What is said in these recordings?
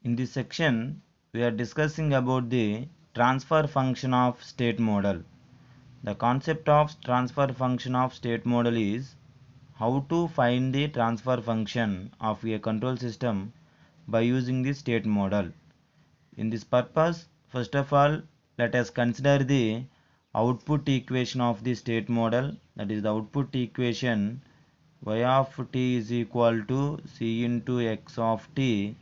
In this section, we are discussing about the transfer function of state model. The concept of transfer function of state model is how to find the transfer function of a control system by using the state model. In this purpose, first of all, let us consider the output equation of the state model. That is the output equation y of t is equal to c into x of t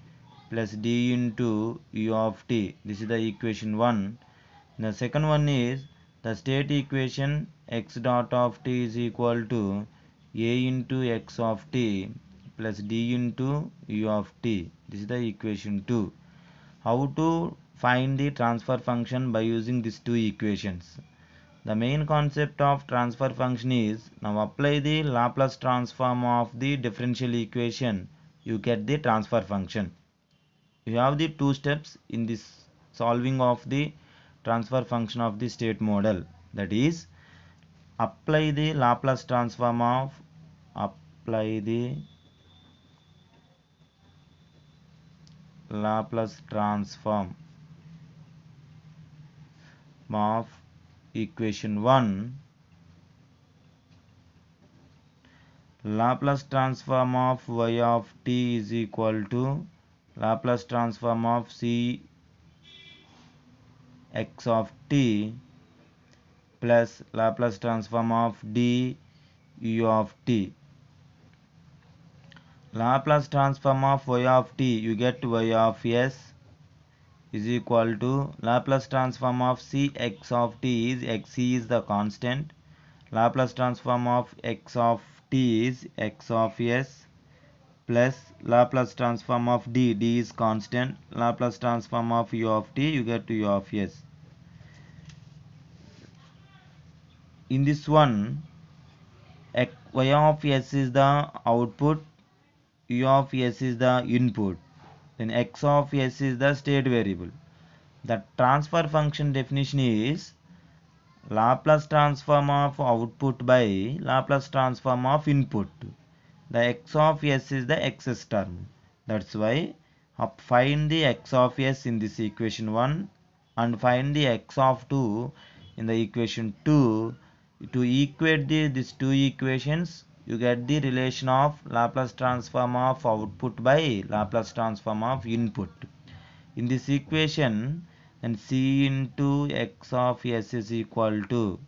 plus d into u of t. This is the equation 1. The second one is the state equation x dot of t is equal to a into x of t plus d into u of t. This is the equation 2. How to find the transfer function by using these two equations? The main concept of transfer function is, now apply the Laplace transform of the differential equation, you get the transfer function. You have the two steps in this solving of the transfer function of the state model. That is, apply the Laplace transform of equation 1. Laplace transform of y of t is equal to Laplace transform of c x of t plus Laplace transform of d u of t. Laplace transform of y of t, you get y of s is equal to Laplace transform of c x of t is x is the constant. Laplace transform of x of t is x of s plus Laplace transform of d is constant. Laplace transform of u of t, you get u of s. In this one, y of s is the output, u of s is the input, then x of s is the state variable. The transfer function definition is Laplace transform of output by Laplace transform of input. The x of s is the x's term. That's why find the x of s in this equation 1 and find the x of 2 in the equation 2. To equate these two equations, you get the relation of Laplace transform of output by Laplace transform of input. In this equation, then c into x of s is equal to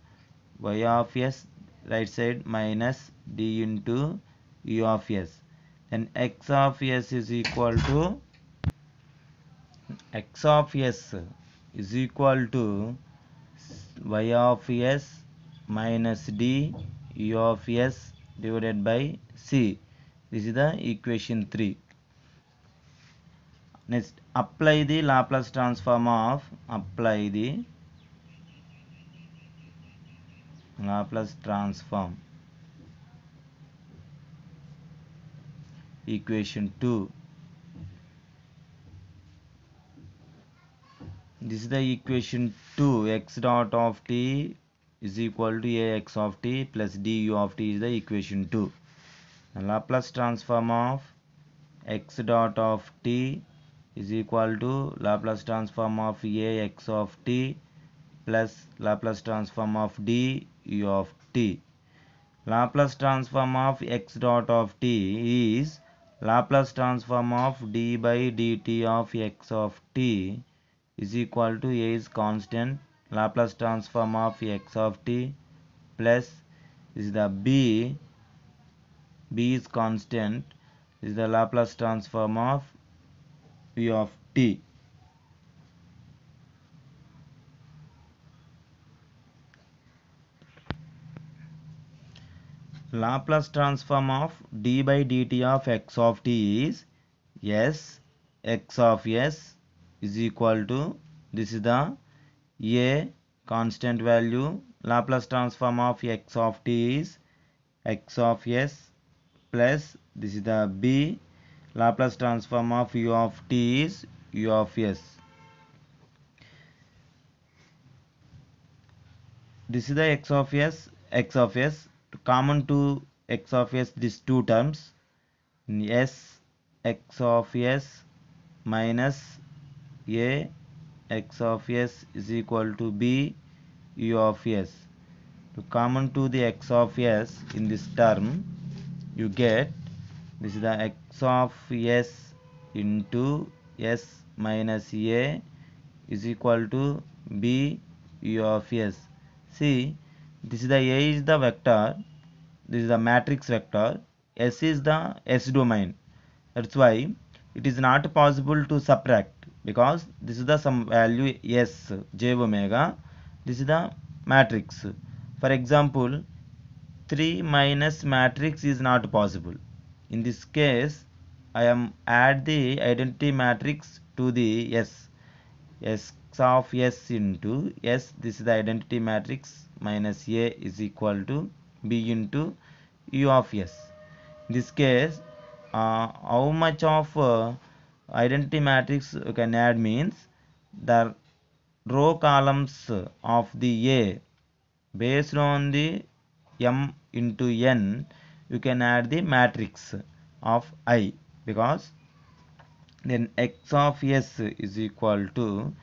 y of s right side minus d into u of s. Then x of s is equal to y of s minus d u of s divided by c. This is the equation 3. Next, apply the Laplace transform of equation 2. This is the equation 2. X dot of t is equal to ax of t plus du of t is the equation 2. The Laplace transform of x dot of t is equal to Laplace transform of ax of t plus Laplace transform of d u of t. Laplace transform of x dot of t is Laplace transform of d by dt of x of t is equal to a is constant, Laplace transform of x of t plus is the b is constant, is the Laplace transform of u of t. Laplace transform of d by dt of x of t is s x of s is equal to, this is the a constant value, Laplace transform of x of t is x of s plus this is the b, Laplace transform of u of t is u of s. This is the x of s, common to x of s these two terms, s x of s minus a x of s is equal to b u of s. To common to the x of s in this term, you get this is the x of s into s minus a is equal to b u of s. See, this is the a is the vector, this is the matrix vector, s is the s domain. That's why it is not possible to subtract, because this is the some value s j omega, this is the matrix. For example, 3 minus matrix is not possible. In this case, I am add the identity matrix to the s. S of s into s, this is the identity matrix, minus a is equal to b into u of s. In this case, how much of identity matrix you can add means the row columns of the a based on the m into n, you can add the matrix of I, because then x of s is equal to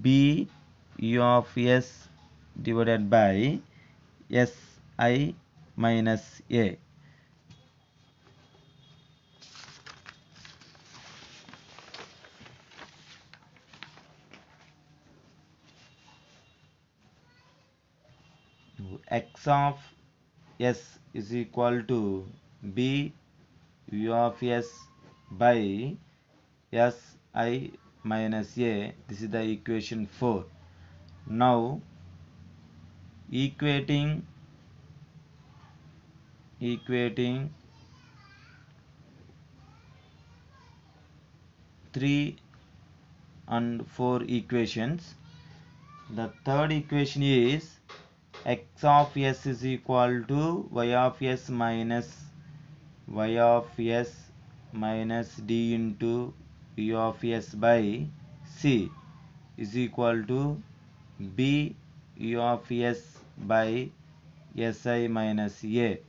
b u of s divided by si minus a. X of s is equal to b u of s by si minus a. This is the equation 4. Now equating 3 and 4 equations, the third equation is x of s is equal to y of s minus d into u of s by c is equal to b u of s by si minus a.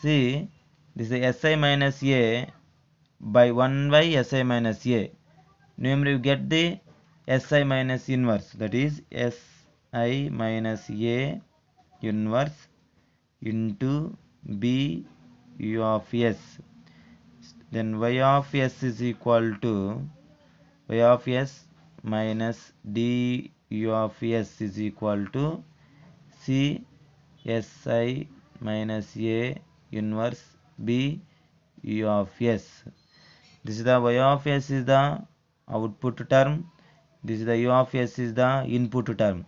See, this is si minus a by 1 by si minus a. Numerator you get the si minus inverse, that is si minus a inverse into b u of s. Then y of s is equal to y of s minus d u of s is equal to c si minus a inverse b u of s. This is the y of s is the output term, this is the u of s is the input term.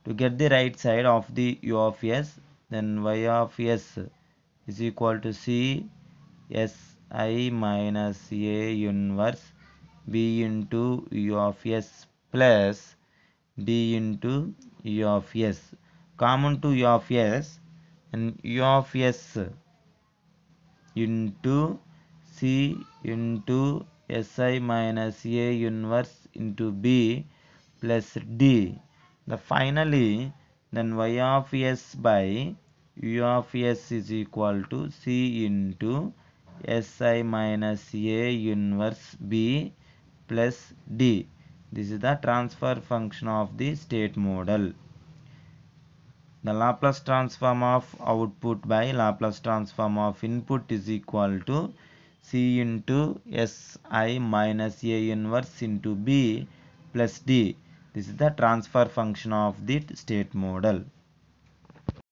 To get the right side of the u of s, then y of s is equal to c si minus a inverse b into u of s plus d into u of s. Common to u of s, and u of s into c into si minus a inverse into b plus d. The finally, then y of s by u of s is equal to c into si minus a inverse b plus d. This is the transfer function of the state model. The Laplace transform of output by Laplace transform of input is equal to c into si minus a inverse into b plus d. This is the transfer function of the state model.